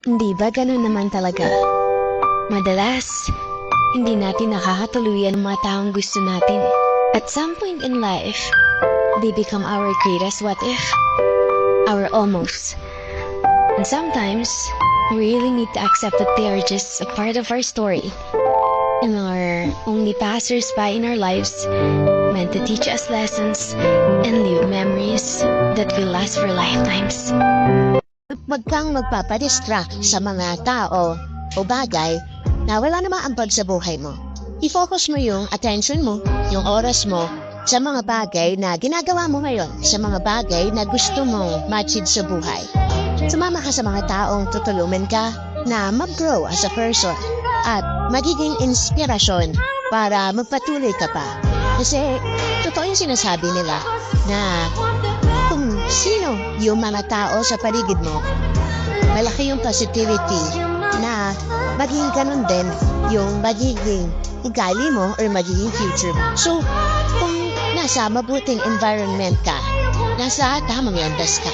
Hindi ba ganun naman talaga? Madalas, hindi natin nakakatuluyan ang mga taong gusto natin. At some point in life, they become our greatest what if, our almost. And sometimes, we really need to accept that they are just a part of our story and are only passers-by in our lives, meant to teach us lessons and leave memories that will last for lifetimes. Huwag kang magpapadistract sa mga tao o bagay na wala namang ambag sa buhay mo. I-focus mo yung attention mo, yung oras mo, sa mga bagay na ginagawa mo ngayon, sa mga bagay na gusto mong ma-achieve sa buhay. Sumama ka sa mga taong tutulungan ka na mag-grow as a person at magiging inspirasyon para magpatuloy ka pa. Kasi totoo yung sinasabi nila na kung sino yung mga tao sa paligid mo, malaki yung positivity na maging ganun din yung magiging ugali mo or magiging future mo. So, kung nasa mabuting environment ka, nasa tamang landas ka.